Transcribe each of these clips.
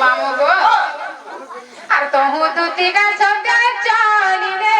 মামু গো আর তহু দুটি গাছ চলি রে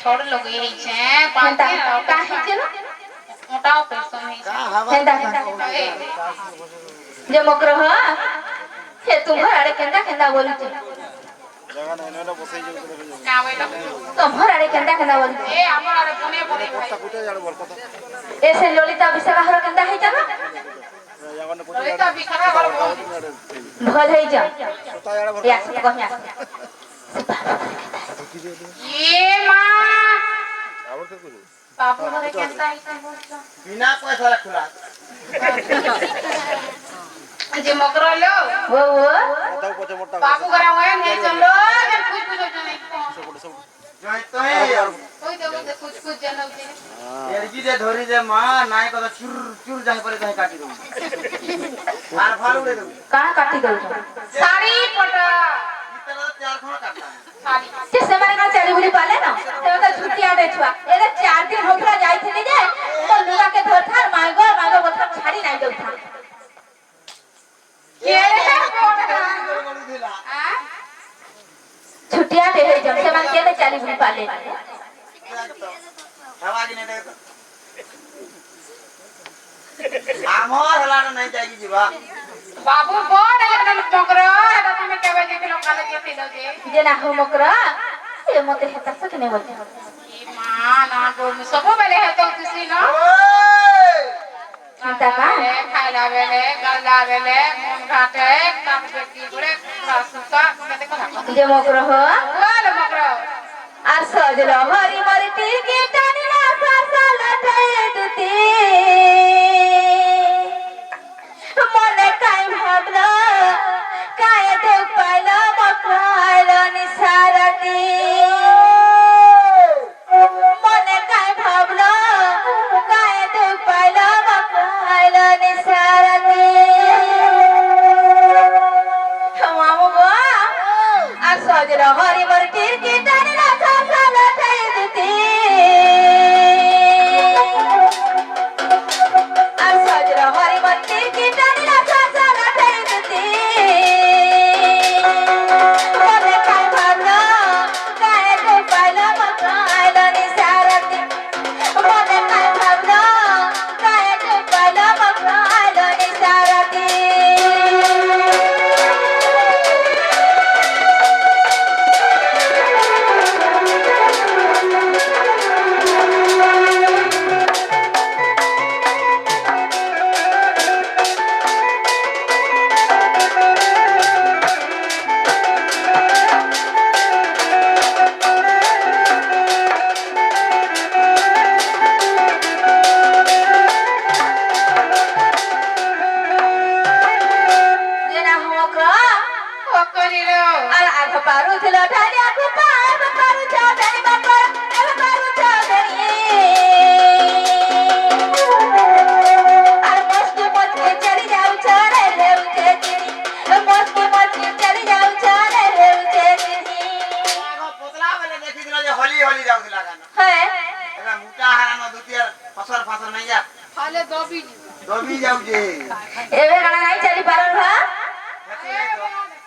छोड़ लोग यही छे पांच का है चलो मोटा ऑपरेशन है जे मकरह हे तुम्हार आड़े केंदा बोली छे जगह नहीं ना बसई जो का बोलो तुम्हार आड़े केंदा बोली ए हमर आड़े कोने बोली कोटा कुटे जाड़ बोल पता ऐसे ललिता विशाखा हर केंदा है चलो यावन कुटे ललिता विशाखा हर भल है जा सोता जाड़ बोल या सब कहया ये मां और के कुछ बाबू घरे केंदा है बोलछो बिना पैसा रखला जे मकरो लो वो बताओ पचे मोटा बाबू घरे होए नहीं चलो जब कुछ नहीं सब जय तो है कोई तो कुछ जनौ जे एरगी दे धरी दे मां नाय को चुर चुर जाय परे जाय काटी दो आर फाल उड़े दो का काटी दो साड़ी पटा इतना चार खण काटता साड़ी से सेमाने का चली बुली पाले ना ते तो छुट्टी आडे छुआ एरे 4 दिन होखरा जाई थी जे तो लुगा के धरथार मांगो बोलथा छाड़ी नहीं दउथा ये पटा हां छुट्टियां दे है जब सेमान के चली बुली पाले आवाज नहीं दे आमर हला नहीं जागी जीवा बाबू बोड लगन मकरो एटा तुमे केबे देखलो काले जेते दो जे जे ना हो मकरा ए मते हेता से नहीं बोलते ए मां ना गो सब बेले है तो तुसी ना चिंता का खाइला बेले गल्ला बेले मन घाटे काम बेटी गुड़े सुका कते कथा जे मकरा हो बोल मकरो आ सजलो हरी मरी टिकी टानी ना सासा लटे दुती मने काई भाबला काय देख पाइला मकराइला निसारती मने काई भाबला काय देख पाइला मकराइला निसारती मामू गो आ सजलो हरी मरी टिकी टानी ना सासा लटे दुती ତ ନାଇଁ ଯା ଖାଲି ଦବି ଦବି ଯାଉଛେ ଏବେ କାଣା ନାଇଁ ଚାଲି ପାରନ ଭା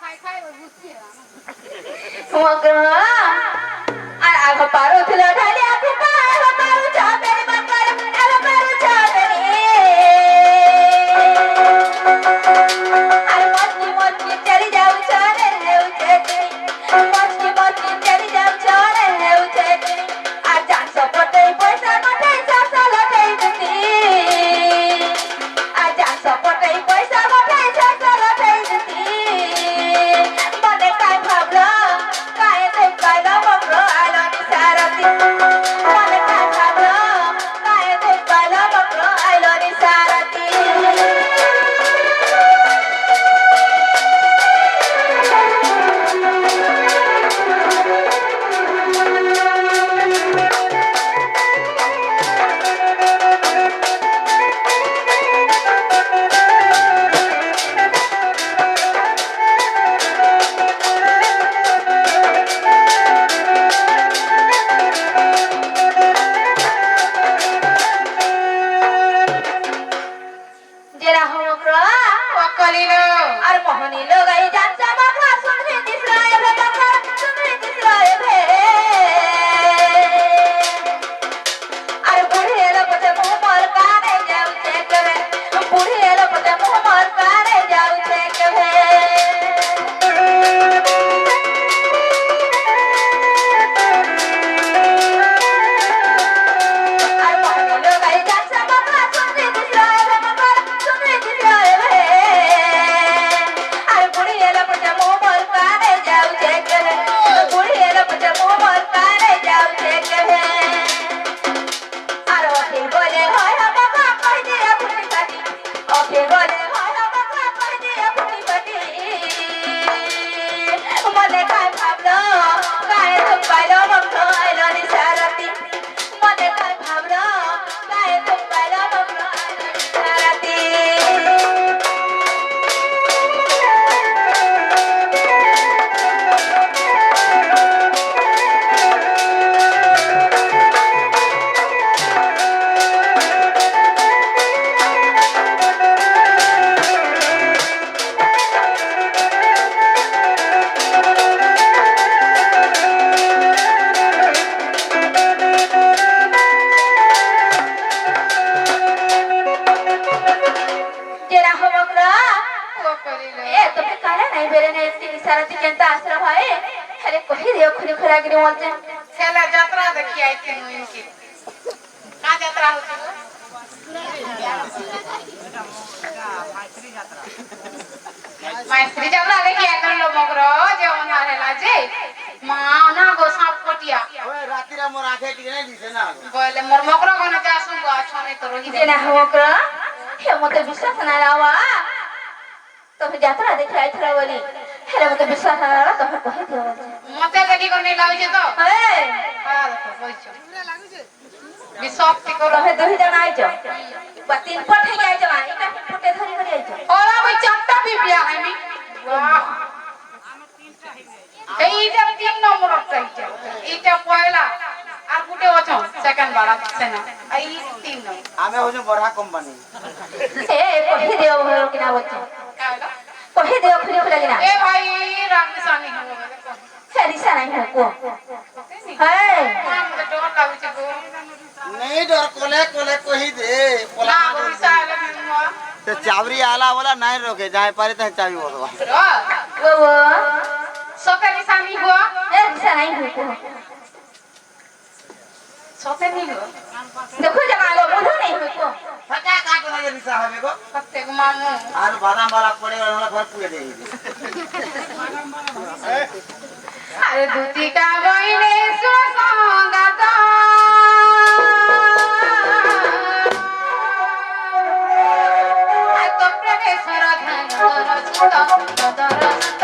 ଖାଇ ଖାଇ ବୁଝି ମଗ୍ର আর আগ পারো ছিল ঢালি আগ পারো চাবে মগ্র আগ পারো চাবে আর মস্তি মস্তি চলি যাও চলে হেউছে মস্তি মস্তি চলি যাও চলে হেউছে আর জান সপটে পয়সা মটে সাসা লটাই দিতি আর জান সপটে পয়সা মটে সাসা লটাই দিতি মনে কাই ভাবলো কায় তো কাইলো মগ্র আলো নি সারাতি মনে কাই ভাবলো কায় তো কাইলো মগ্র আলো নি সারাতি জেরা হোমগ্র কলিলো আর মোহনী লগাই জানতা বাবা শুনবি দিসরায় ভে বাবা শুনবি দিসরায় ভে আর বুড়ি এলো পথে মুহ মোর কানে যাউছে কবে বুড়ি এলো পথে মুহ মোর কানে যাউছে কবে আর মোহনী লগাই জানতা বাবা শুনবি দিসরায় ভে বাবা শুনবি দিসরায় ভে আর বুড়ি এলো পথে মুহ মোর কানে যাউছে কবে বুড়ি এলো পথে মুহ মোর কানে যাউছে কবে আর ওকে বলে হয় বাবা কই দিয়া ফুটি ফাটি ওকে বলে হয় বাবা কই দিয়া ফুটি ফাটি মনে কাই ভাবলো কায় তো পাইলো মগ্র আইলো নি সারাতি মনে কাই ভাবলো কায় তো পাইলো মগ্র আইলো নি সারাতি জেরা হোমগ্র কলিলো এ তুমি কারে নাই বেরে নাই তিন সারাতি কেনতা আশ্রা ভাই আরে কহি দিও খুনি খরাগিরি বলতে ছেলে যাত্রা দেখি আইছি ইনকি কা যাত্রা হচ্ছে মাইস্ত্রি যাত্রা দেখি এখন লো মগর যে ওনার হেলা যে মা না গো সাপ কটিয়া ওই রাতিরে মোর আখে টিকে নাই দিছে না বলে মোর মগর কোন যা শুনগো আছনে তো রহি জেনা হোমগ্র হে মতে বিশ্বাস না রাওয়া তুমি যাত্রা দেখে আইছরা বলি হেলে মতে বিশ্বাস না রাওয়া তুমি কহি দিও বলতে মতে দেখি কোন লাগুছে তো এই হ্যাঁ দেখো বইছো বিশক্তি করো তুমি দুই জন আইছো বা তিন পট হই আইছো না এটা পটে ধরি করে আইছো ওরা ওই চারটা বিবিয়া আমি বাহ এইটা 3 নম্বর চাইছে এইটা পয়লা আর গুটে ওছো সেকেন্ড বার আছে না এই 3 নম্বর আমি হইছো বড়া কোম্পানি এ কহি দিও ভালো কিনা বলছো কাইলা কহি দিও খুনি খরাগিনা এ ভাই রামনিসানি হবে দেখো হে দিশা নাই কো হ্যাঁ আমাকে ডর লাগুছে গো नहीं डर कोले कोले कही दे पोला না গো সালে নিমা ते चावरी आला वाला नहीं रोके जाए पारे तो चाबी बोलवा ও ও সতে নিসানি গো এ দিশা নাই কো সতে নি গো দেখো জামা গো বুঝো নাই কো फटा काट ना ये निशा हमें को সতে গো মামু आर बादाम वाला पड़े वाला घर पूरे दे আরে দুতিকা বইনে সুসঙ্গত এত প্রেমেশ্বর ধ্যান দরসুত দরসুত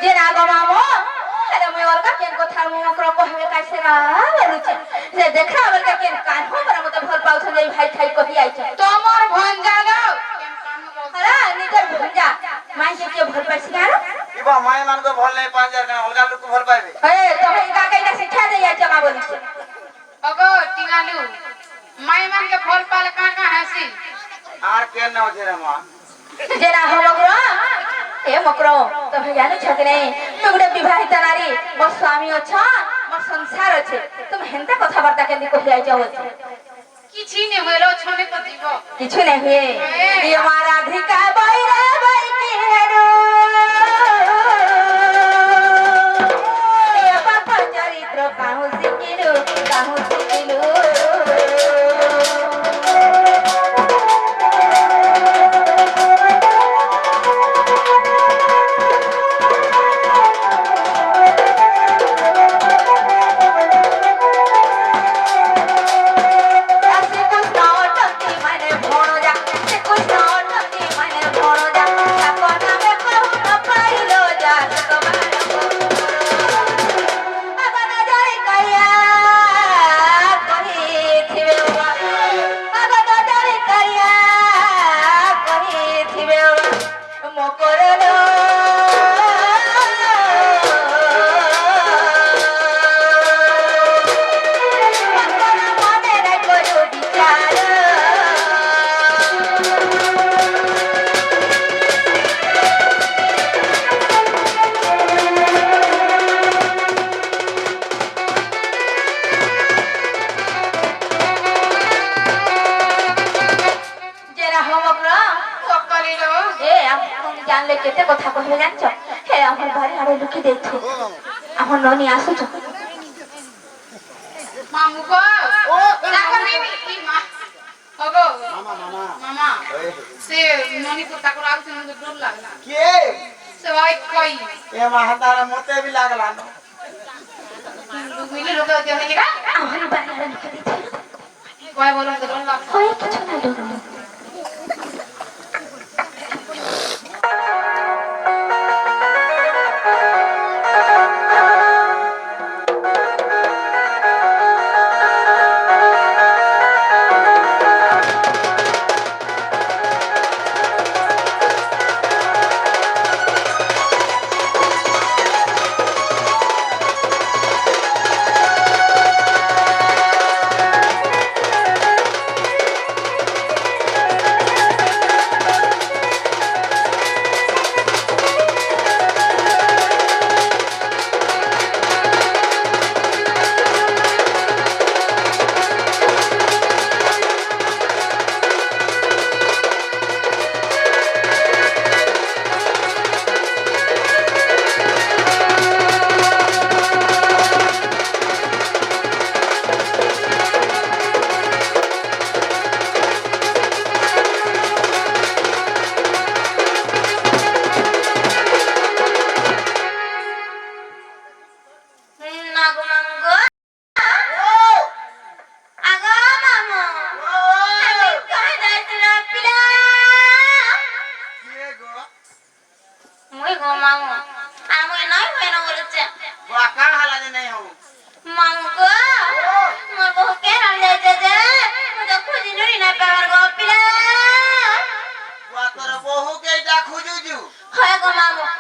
যে না গো মামো আরে মই অলকা কেন কথা মু ওকর কহবে কাছে না বলুছে যে দেখা অলকা কেন কান হো বড় মতে ভাল পাউছ যে ভাই খাই কহি আইছ তোমার ভঞ্জা দাও আরে নিজের ভঞ্জা মাইকে কে ভাল পাইছ না ইবা মায় মান কো ভাল নাই 5000 কেন অলগা লোক ভাল পাইবে এ তো ভাই কাকাইটা শিক্ষা দেই আইছ মা বলিছে ওগো টিঙ্গালু মাই মানকে ফল পালে কাকা হাসি আর কেন না হচ্ছে রে মা যে না হো মকরা এ মকরা তো ভাই জানো ছকে নাই তো গুড়ে বিবাহিত নারী মোর স্বামী অছ মোর সংসার আছে তুমি হেনতা কথাবার্তা কেন কহি আইছ বলছে কিছু নে হইলো ছনে তো দিব কিছু নাই হুয়ে ये राधिका बैरा बै की हेरो ये पापा चरित्र काहू सिकिलु জানলে কেতে কথা কহে জানছ হে আমার বাড়ি আরে লুকি দেখছো আমার ননি আসুছ মামু গো ও দেখো নি মা ওগো মামা সে ননি পুতা করে আউছে মনে ডর লাগলা কে সে ভাই কই এ মা হাতারা মতে भी লাগলা না লোক মিলে লোক দিয়ে হইছে কা আমার বাড়ি আরে লুকি দেখছো কই বলো তো ডর লাগছে হয় কিছু না ডর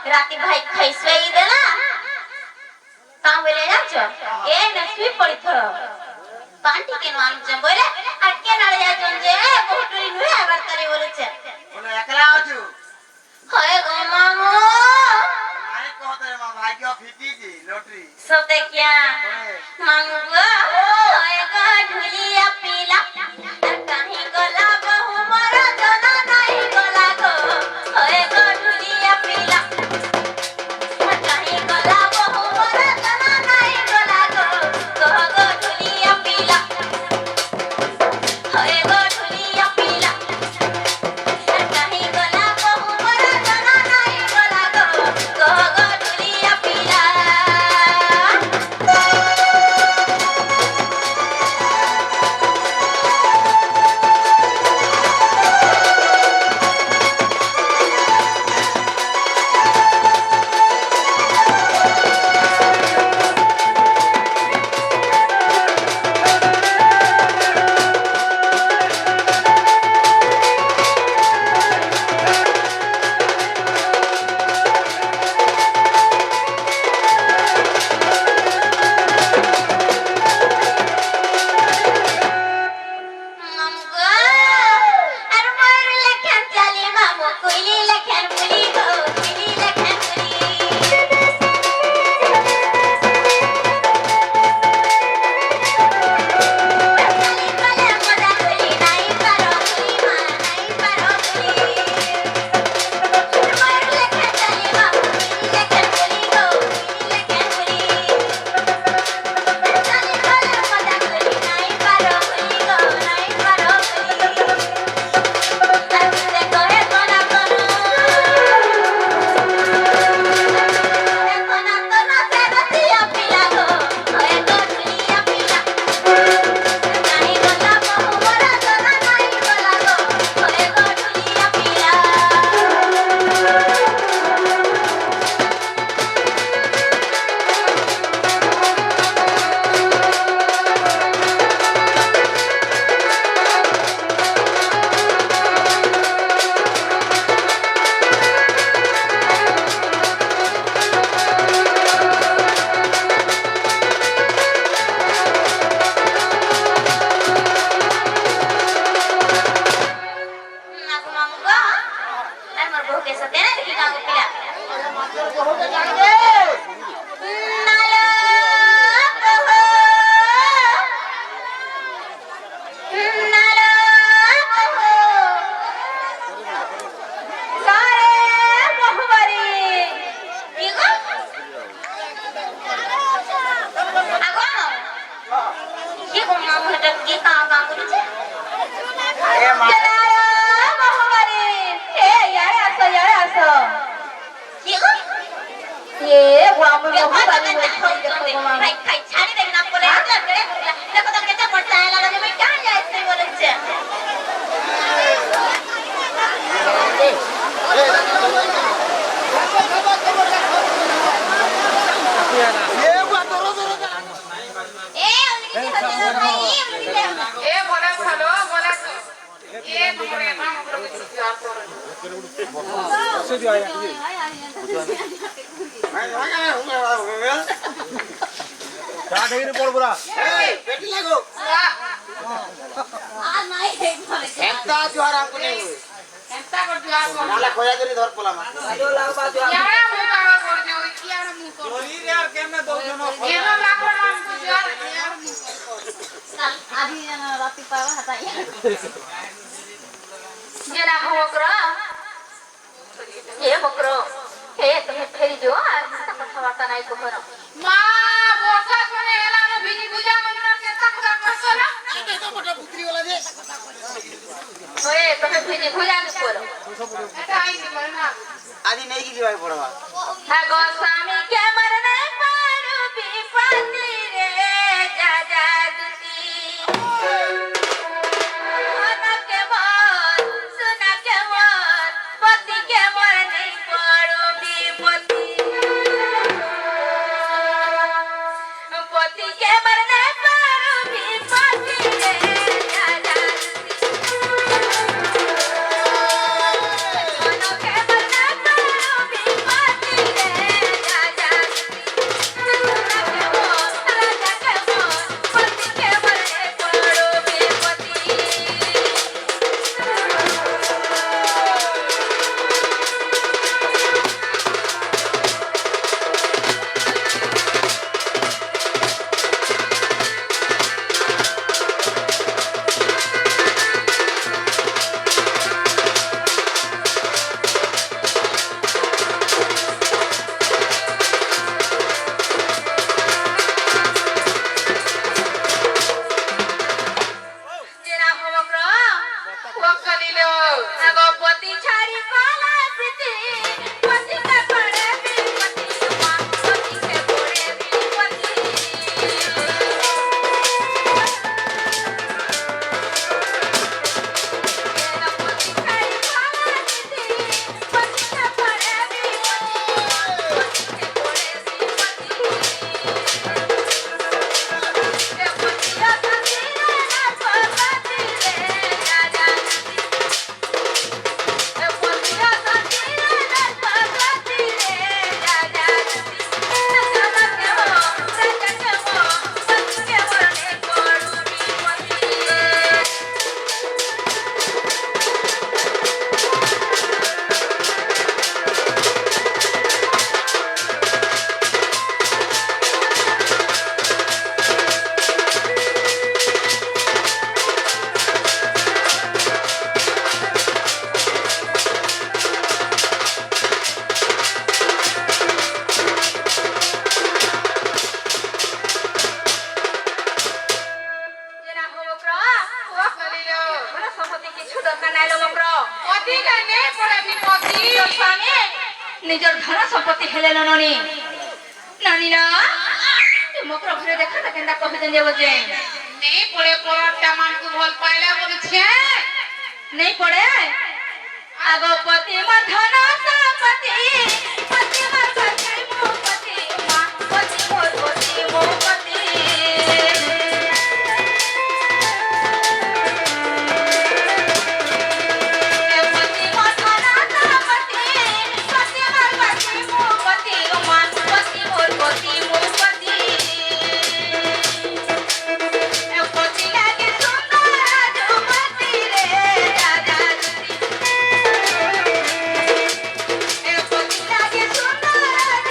राती भाई खैसवे देना काम बोले जाचो ए नसवी पड़ी थो पांटी के नाम च बोले अटके नाले जाचो जे बहुटरी नुए आगर करे बोले छे बोले एकला आछु होय गो मामू नाई कहत रे मा भाग्य फिटी जी लॉटरी सोते क्या मामू गो होय गो ढुलिया पीला कहीं गला बहु मरा जना नहीं गला गो होय गो ढुलिया पीला এ বুড়া মুই বহু বাড়ি হই খাই দেখো মামা খাই খাই ছাড়ি দেখ না বলে দেখো তো কেটে পড়ছে আলা লাগে আমি কান যাইতে বলেছে এ উনি কি হচ্ছে ভাই এ বলে ভালো বলে এ তোমারে না মকর কিছু আর করে চা খেয়ে পড়বো না বেটি লাগো আর নাই একবারে একটা জোয়ার আমকো নেই এন্তা করতে আর কোন নালা খয়া ধরে ধর পলা মা ইয়ারে মুখ কাবা করে ওই কি আর মুখ করে শরীর আর কেমনে দৌজন এর লাগলো না মুখ আর ইয়ার মুখ কাল আদি রাতি পাওয়া হাতাই যে না মকর এ মকর এ তুমি ফেরি দিও আর কথাবার্তা নাই কো করো মা বর্ষা শুনে এলাম ভিজি পূজা মনে চেষ্টা করা করছো না ওয়ে তুমি ফেরি খুঁজানি করো এটা আইছি করে না আদি নেই কি দিবাই পড়বা হ্যাঁ গো স্বামী কে মরনে পারু বিপত্তি রে দাদা দুতি সোনা কে মর পতি কে মরনে পারু বিপত্তি পতি কে মরনে পারু বিপত্তি রে দাদা দুতি সোনা কে মরনে পারু বিপত্তি রে দাদা নিজের ধন সম্পত্তি হেলে ননি নানি না মকর ঘরে দেখা না কেন্দা কহিতেন যে বলছে নেই পড়ে পড়াটা মানকু ভাল পাইলে বলেছে নেই পড়ে আগো পতি মা ধন সম্পত্তি পতি মা পতি মো পতি মা পতি মোর পতি মো পতি সুন্দর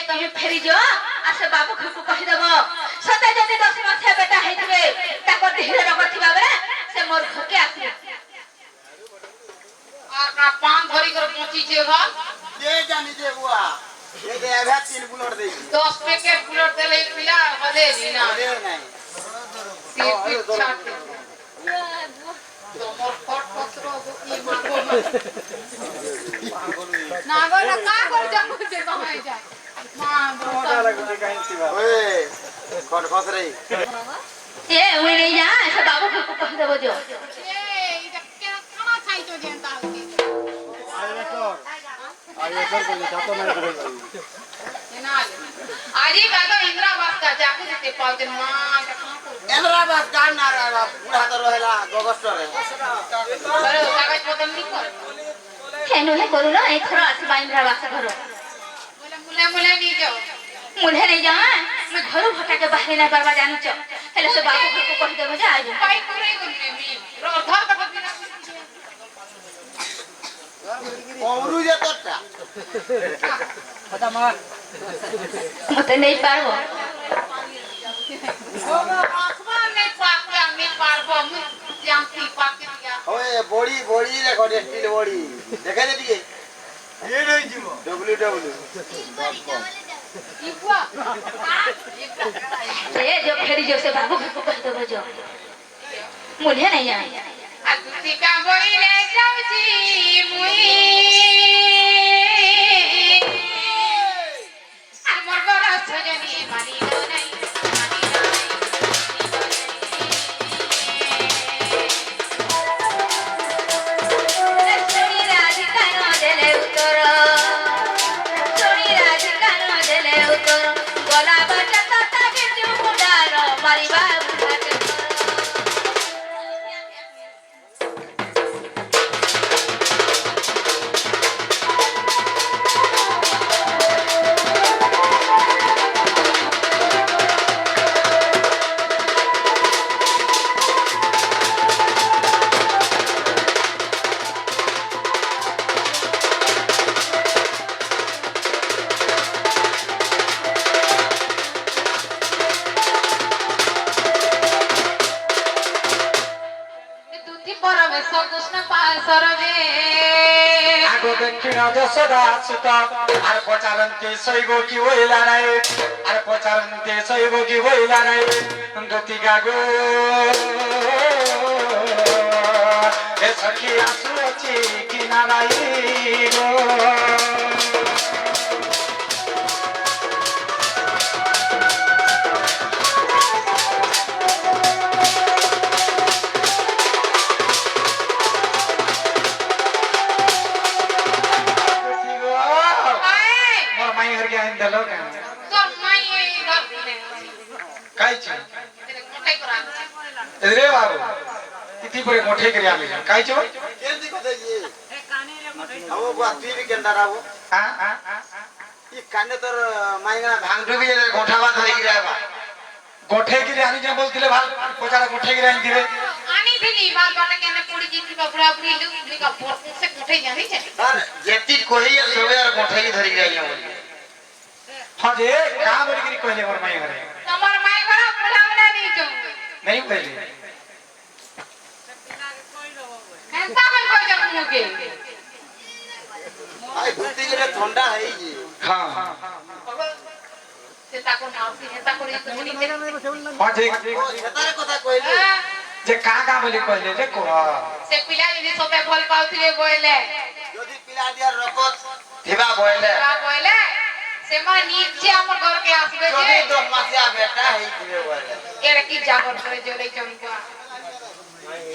তুমি ফেরি যো আর সে বাবু ঘরକୁ କହିଦବ ସତେ ଯଦି 10 ମାସ ବେଟା ହେଇଥିବେ ତାଙ୍କ ଦେହରେ ରୋଗ ଥିବା ବେଳେ ସେ ମୋର ଘରକେ ଆସିବେ আর না পান ধরি করে পচিছে ঘর যে জানি যে বুয়া এই যে এভা 3 বুলট দেই 10 প্যাকেট বুলেট তেলে পিলা হদে না দে নাই তোমার ফট পত্র ই মাগো না গো না কা করে যাবো যে কমাই যায় মা ওই কোন ফসরে ଏ ଉଇ ନେଇ ଯା ସେ ବାବୁ ଘରକୁ କହିଦବ ଯో এই এটা কেনা চাইতো দেন তাহলে আরে কাকা ইন্দ্রাবাস কা যাকে যেতে পাওতেন মা এটা কোন করবে এনরা বাস গান না পুরা হাত রহেলা গগস্টরে বড় কাগজ পত্র নি কর ହେନୁ ହିଁ କରୁନ ଏଥର ଆସିବା ଇନ୍ଦ୍ରାବାସ ଘର বলে মুলে মুলে নি যাও ମୁହେ ନେଇ ଯା ମୁଁ ଘରୁ ଭଟାକେ ବାହାରି ନାଇଁ ପାରବା ଜାଣିଛ ହେଲେ ସେ ବାବୁ ଘରକୁ କହିଦବ ଯେ ଆଜି পাই করে গনে মি রধর কত দিন কমরু যে তোরটা মতে নেই পারবো আসমান নেই পাকে আমি পারবো আমি জানতি পাকে দিয়া ওই বড়ি বড়ি রে গডে স্টিল বড়ি দেখে দে দিকে এ রই দিব ডব্লিউ ইকুয়া ଏ ଯୋ ଫେରି ଯୋ ସେ ବାବୁ ଘରକୁ କହିଦବ ଯୋ ମୁହେ ନେଇ ଯା আতুতি কা বইলে যাউছি মুই আমার বড় সজনী মানিল নাই ଶୁଣି ରାଧିକା ନ ଦେଲେ ଉତ୍ତର ଶୁଣି ରାଧିକା ନ ଦେଲେ ଉତ୍ତର ଗଲା ବାଟ କଥା କିଛି ମୁଣ୍ଡାର ମାରିବା ବୁଝାଟେ দুতি পরমেশ কৃষ্ণ পায় সরবে আগো দক্ষিণ যশোদা সুত আর পচারন্তে শৈব কি হইলা নাই আর পচারন্তে শৈব কি হইলা নাই দুতি গাগো এ সখী আসুছি কি না নাই গো মোর মাই হরকে আইন দেলো কেন তোর মাই এই ধরলে কাইছি কোথায় করা এরে বাবু ইতি পরে মোঠে করে আমি কাইছো কেন্দি কথা জি আমো বুয়া তুই বি কেন্ডা রাবো ই কানে তোর মাইনা ভাঙ ডুবি যে গোঠাবা ধরি গিরাবা গোঠে গিরে আনি যে বলতিলে ভাল পচারা গোঠে গিরে আনি দিবে আনি দিলি বাল বাটা কেন পড়ি জিতিবা পুরা পুরি লুক কা বড় সে কোথায় জানি છે আর যেতি কহিয়া সবে আর গোঠাই ধরি গিরাইয়া বলি হ্যাঁ যে কা বলি গিরি কইলে মোর মাই ঘরে তোমার মাই ঘর পুরা বনা নি তো নাই কইলে এন্তা বল কই যাব মুকে আই দুতি গরে ঠান্ডা হই জি হ্যাঁ সে তাকো মাউসি হেতা করে তুমি নিতে হ্যাঁ যে ও সেতারে কথা কইলে যে কা কা বলি কইলে যে কো সে পিলা যদি সবে ভাল পাউଥିଲେ বইলে যদি পিলা দিয়ার রকত থিবা বইলে কা বইলে সে মা নিচে আমার ঘরকে আসবে যদি যে 10 মাসিয়া বেটা হই দিবে বইলে এর কি জাগর করে জলে চমকা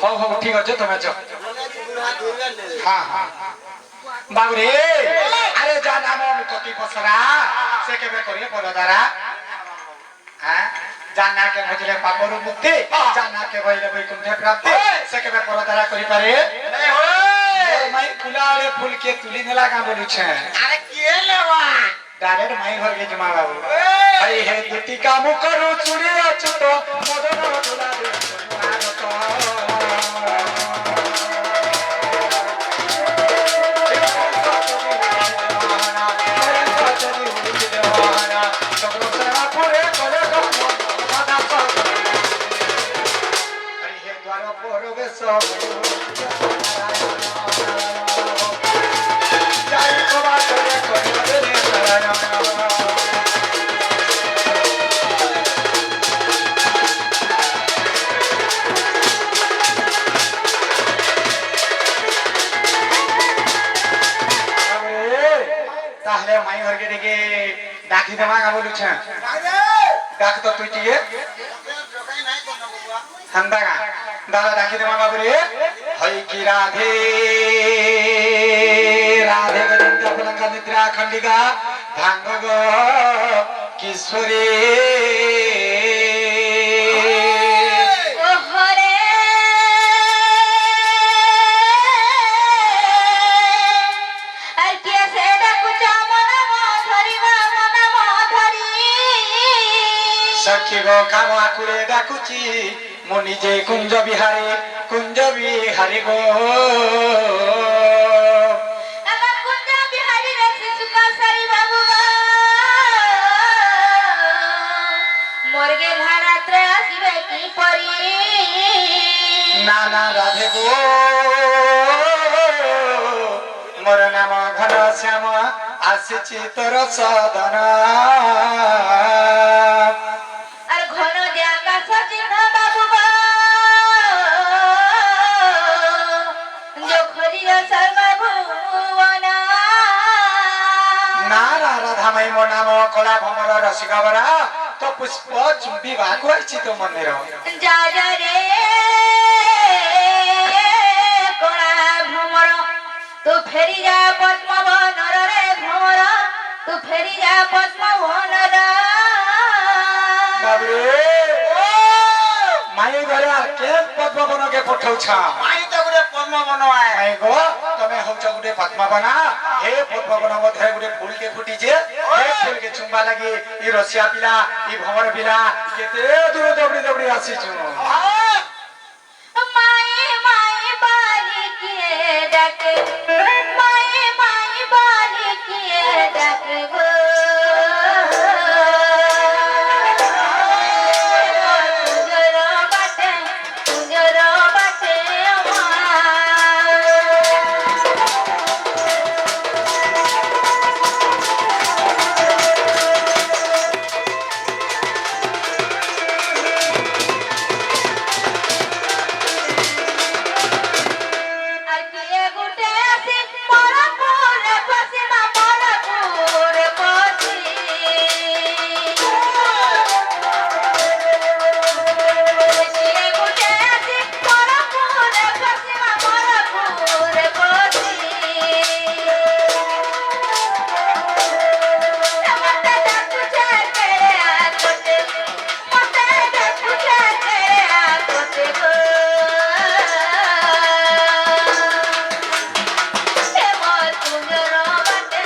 হও হও ঠিক আছে তুমি যাও বলে কি বুড়া ধরবে নে হ্যাঁ হ্যাঁ বাবুরে আরে যা নাম কতি পসরা সে কেবে করিয়ে বড় দ্বারা হ্যাঁ জানা কে ভজলে পাপর মুক্তি জানা কে বইলে বৈকুণ্ঠে প্রাপ্তি সে কেবে পর দ্বারা করি পারে নাই হয় মাই ফুলারে ফুল কে তুলি নেলা কা বলুছে আরে কে লেবা ডাইরেক্ট মাই ঘর কে জমা বাবু আরে হে দুটি কাম করু চুরি অচ্যুত মদন তুলা দে জয় কবা করে করে নারায়ণ তাহলে মাই ঘরকে ডেকে ডাকি দেওয়া গা বলুছ ডাক তো তুই টিকে ঠান্ডা গা দাদা ডাকি দেওয়া গা বলে হই কি রাধে রাধে গদিন্তা পলঙ্কা নিদ্রা খণ্ডিকা ভাঙ্গ গো কিশোরী ওহরে আর কি আছে ডাকুছ মন ধরিবা মন ধরি সখী গো কামা কুড়ে ডাকুচি মু নিজে কুঞ্জ বিহারে গো আমার কুঞ্জ বিহারী রে শিশুকা সারি বাবু মর্গে ভাড়াত্রে আসিবে কি পরি না না রাধে গো মোর নাম ঘন শ্যাম আসিছি তোর সদন আর ঘন যে আকাশ চিহ্ন বাবু খরিয় সর্বভুবন না না রাধা মাই মো নাম কলা ভমর রসিকবরা তো পুষ্প চুম্বি ভাগ হয়েছি তো মন্দির যা যা রে কণা ভ্রমর তু ফেরি যা পদ্মবনর রে ভ্রমর তু ফেরি যা পদ্মবনর বাবরে মাই ঘরে আর কে পদ্মবনকে পঠাউছ মাই তো গুটে পদ্মবন আয় মাই গো তুমি হউছ গুটে পদ্মবনা হে পদ্মবন মধ্যে গুটে ফুলকে ফুটিছে হে ফুলকে চুম্বা লাগি ই রসিয়া পিলা ই ভমর পিলা কেতে দূর দৌড়ি দৌড়ি আসিছু মায়ে মায়ে বালি কে ডাকে মায়ে মায়ে বালি কে ডাকে গো কুঞ্জর বাটে আর কে গুটে আসি পরপুরে পসি মা পরপুরে পসি কে গুটে আসি পরপুরে পসি মা পরপুরে পসি মতে ডাকুছে কে আকতে মতে ডাকুছে কে আকতে গো মোর কুঞ্জর বাটে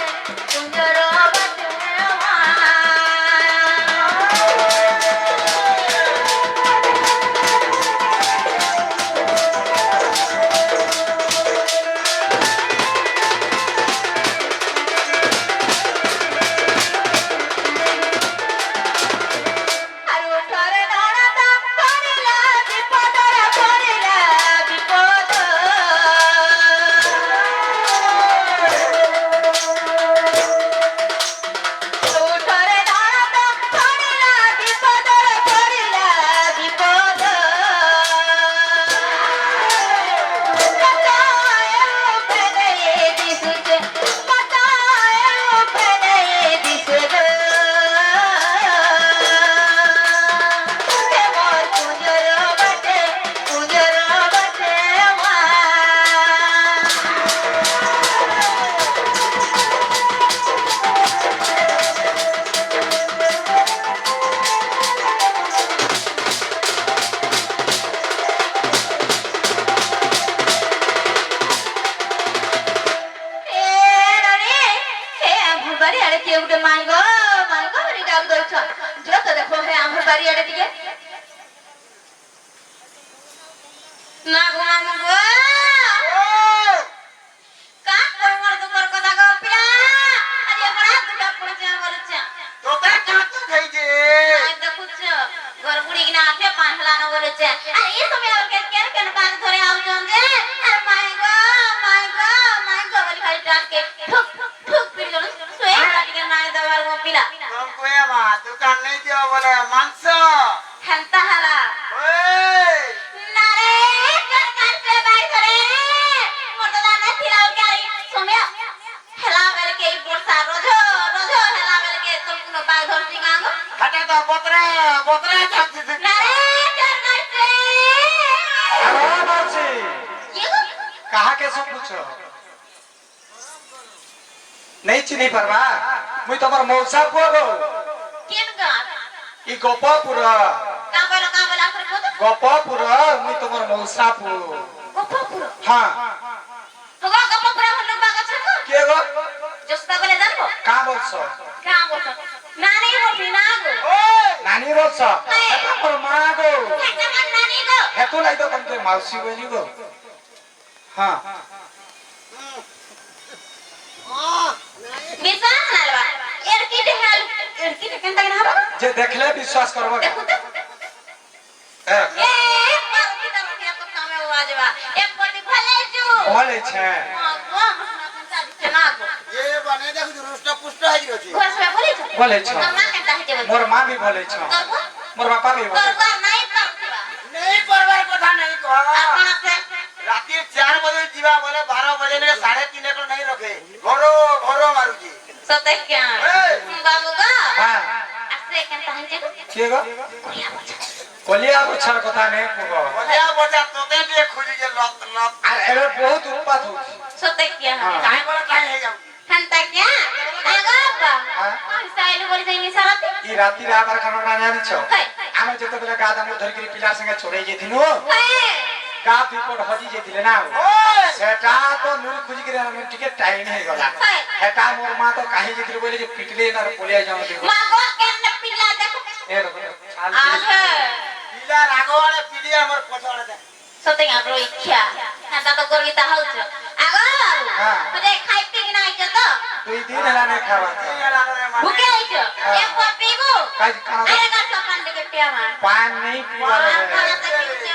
আর উঠরে নড়াতা পড়িলা বিপদরে পড়িলা বিপদ উঠরে নড়াতা পড়িলা বিপদরে পড়িলা বিপদ কতায় উপরে দিশুছে কতায় উপরে দিশুছে মোর কুঞ্জর বাটে মা এ রানী হে আমার বাড়ি আরে কেউ উঠে মাইগো বলি ডাক দইছ যত দেখো হে আমার বাড়ি আরে দিকে না গো মামু গো কা কই মোর দুপুর কথা গো পিয়া আরে বড়া দুটা পড়ছে বলছে তোতে কাঁচু খাইছে আই দেখুছ ঘর বুড়ি কিনা আপে পাঁচলা ন বলেছে আরে এই সময় আর কেন কেন কাজ ধরে আউজন কয়ে মা দোকান নেই দিও বলে মাংস হেনতা হালা ওই নারে সরকার সে বাই করে মোটা দানা ছিলাও গাড়ি সোমিয়া হেলা বেলকে এই বর্ষা রোজো রোজো হেলা বেলকে তোর কোনো বাঘ ধরছি গাঙ্গ হাটা তো বতরা বতরা থাকছে নারে সরকার সে আরে মাছি কি গো কাহা কে সব পুছো नहीं चिनी परवा मुई तमर मौसा पुआ गो কেন গা ই গোপাপুর কাম বলা করে কত গোপাপুর মুই তমর মৌসা পু গপপুর হ্যাঁ তোগা গপপুর হলো বাগ আছে তো কে গো জস্তা বলে জানবো কা বলছো কাম বলছ নানি বলবি না গো ওই নানি বলছো এটা মোর মা গো একটা মান নানি গো হেতু লাই তো তমতে মাউসি বলি গো হ্যাঁ বিশ্বাস নালবা এর কি দেখাল এর কি কেন তাই না হবে যে দেখলে বিশ্বাস করবা দেখো তো এ এ মারুতি তা মতিয়া তো কামে ওয়াজবা এক কোটি ভালে জু বলে ছে গো না দিতে না গো এ বনে দেখো রুষ্ট পুষ্ট হই গেছে ঘোষবা বলিছ বলে ছ তোর মা কেন তাহিতে বল মোর মা বি বলে ছ তোর গো মোর বাপা বি তোর বলে গো নাই পারতিবা নেই পরবার কথা নেই কহ আপন আছে রাতে 4 বজে ଯିବା বলে 12 বজে নে 3:30 একর नहीं रखे ঘরো ঘরো মারুজি সতে কেন বাবু গো হ্যাঁ আছে কেন তাহিতে গো কে গো কইয়া বলছ কলিয়া বুছার কথা নে পুগো বজা বজা তোতে দিয়ে খুঁজি যে লত লত আর এবে বহুত উৎপাত হচ্ছে সতে কেন কাই বলে কাই হই যাও খান্তা কে আগা বা হ্যাঁ সাইল বলি যাই মিসারাতে ই রাতি রাবার খানা না জানিছ হাই আমি যেতেবেলে গা দামু ধরি করে পিলার সঙ্গে চড়াই যেতিনু হাই গা দুইপট হজি যেতিলে না ওই সেটা তো নুন খুঁজি করে আমি টিকে টাইম হয়ে গলা সেটা মোর মা তো কাহি যেতিলে বলে যে পিটলে না পলিয়া যাও দিব মা গো কেন পিলা দেখো এরকম চাল আহে পিলা রাগওয়ালে পিলি আমার পছড়ে দে সতে গাঁর ইচ্ছা হাতা তো গর্বিতা হউছ আগো হ্যাঁ। মানে খাই পি না আইছ তো দুই দিন হেলা নে খাওয়া ভুকে আইছ এক কপ পিবো কাজ কানা আরে গাছ সকান থেকে টিয়া মা পান নেই পিবা খানা তে পিছ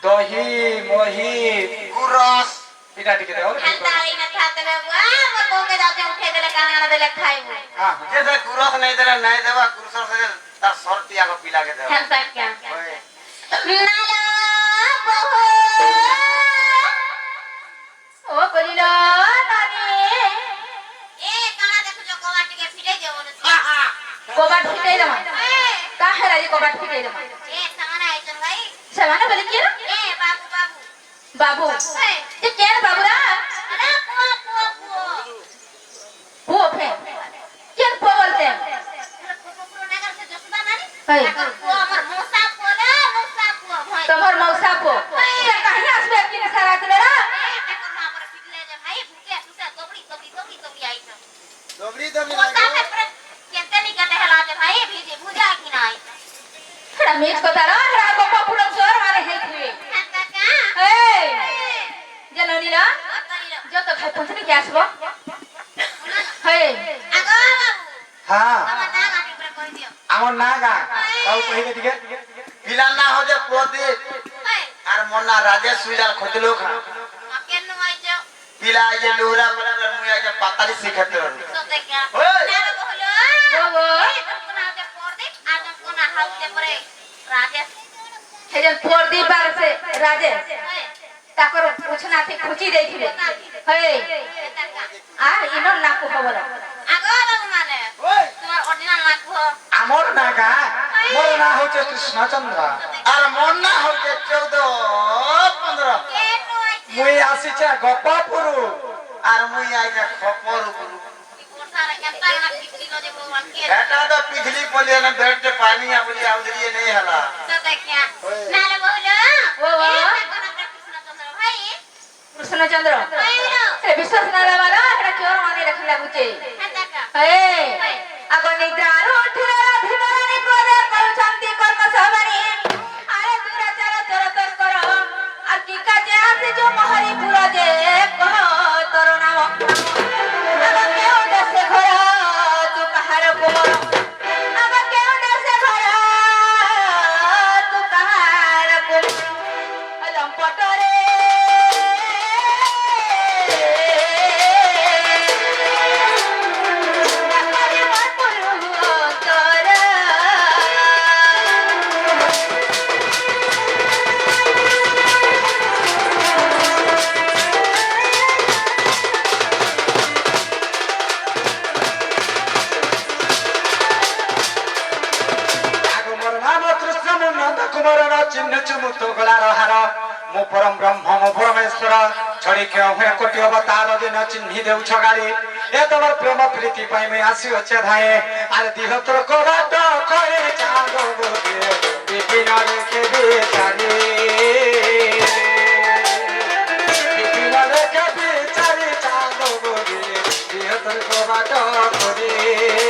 দহি মহি গুরস এটা টিকে দাও খান্তারি না খাতে বাবু মোর বউকে যাতে উঠে দিলে কানা দিলে খাইবো হ্যাঁ যে সে গুরস नहीं দেলে নাই দেবা গুরস সে তার সরটি আগো পিলাকে দেবা খান্তা কে ওই নালা বহু ও কলিল নানি এ কানা দেখো যে কবাট টিকে ফিরে যাবো কবাট ফিরে যাবো কাহে রাজি কবাট ফিরে যাবো এ সামনে আইছন ভাই সামনে বলি কি এ বাবু বাবু এ কেন বাবুরা আরে পুয়া পুয়া ফে কেন পুয়া বলতে পুরো নগর से জসদা নানি নগর পুয়া আমার মৌসা পুয়া না মৌসা পুয়া ভাই তোমার মৌসা পুয়া সে কাহে আসবে কি সারা দিলে রা এখন আমার পিটলে যে ভাই ভুকে সুসা তবড়ি আইছ দবড়ি দবড়ি মৌসা में কেনতে নি কতে হেলা যে ভাই ভিজে বুঝা কি নাই হড়া মিছ কথা রা হড়া গোপা পুরো জোর মারে হেইছিবে কাকা এই জাননি না যত ভাই পৌঁছতে কি আসবো হেই আগো হ্যাঁ আমার না গাটি করে কই দিও আমার না গা তাও কইলে দিকে পিলা না हो जे প্রদীপ এই আর মন্না রাজেশ সুইলার খতলো খা কেন আইছ পিলা যে লোহরা বলে মুই আজ পাতালি শিখাতে রল সতে কে ওই! না বহলো গো কোনা যে পরদীপ আজ কোনা হাউতে পরে রাজেশ হেজন পরদীপ বারসে রাজেশ তাকর পুছনাতে খুঁচি দেইছিলে হেই আ ইনর নাকু খবর আগো বাবু মানে ওই তোমার অরিজিনাল নাকু আমার না গা মোর না হচ্ছে কৃষ্ণচন্দ্র আর মন্না হচ্ছে 14 15 কেন আইছে মুই আসিছে গোপাপুর আর মুই আজ খপর উপর কোসারে কেনতা না পিছিলো যে ভগবান কে এটা তো পিছলি পলিয়ে না বেড়তে পানি আবলি আউদরিয়ে নেই হলা সতে কে নালে বহলো ও কৃষ্ণচন্দ্র ভাই কৃষ্ণচন্দ্র এ বিশ্বাস না লাগালা এটা চোর মানে রাখি লাগুছে এই আগ নিদ্রার উঠিলে রাধিমানি করে করছন্তি কর্ম সবানি আরে দুরাচার চোর তস্কর আর কি কাজে আসে যে মহরিপুর যে কহ তোর নাম আগ কেউ দেশে ঘর তু কাহার কুমর আগ কেউ দেশে ঘর তু কাহার কুমর লম্পটরে ଚିହ୍ନୁଛୁ ମୁଁ ତୋ ଗଳାର ହାର ମୁଁ ପରମ ବ୍ରହ୍ମ ମୁଁ ପରମେଶ୍ୱର ଛଡ଼ି କ୍ଷୟ ହୁଏ କୋଟି ଅବତାର ଦିନ ଚିହ୍ନି ଦେଉଛ ଗାଳି ଏ ତମର ପ୍ରେମ ପ୍ରୀତି ପାଇଁ ମୁଁ ଆସିଅଛେ ଧାଏ ଆରେ ଦିହ ତୋର କବାଟ କରେ ଚାঁদ ବୋଧେ ବିପିନ ରେଖେ ବିଚାରି ବିପିନ ରେଖେ ବିଚାରି ଚାঁদ ବୋଧେ ଦିହ ତୋର କବାଟ করে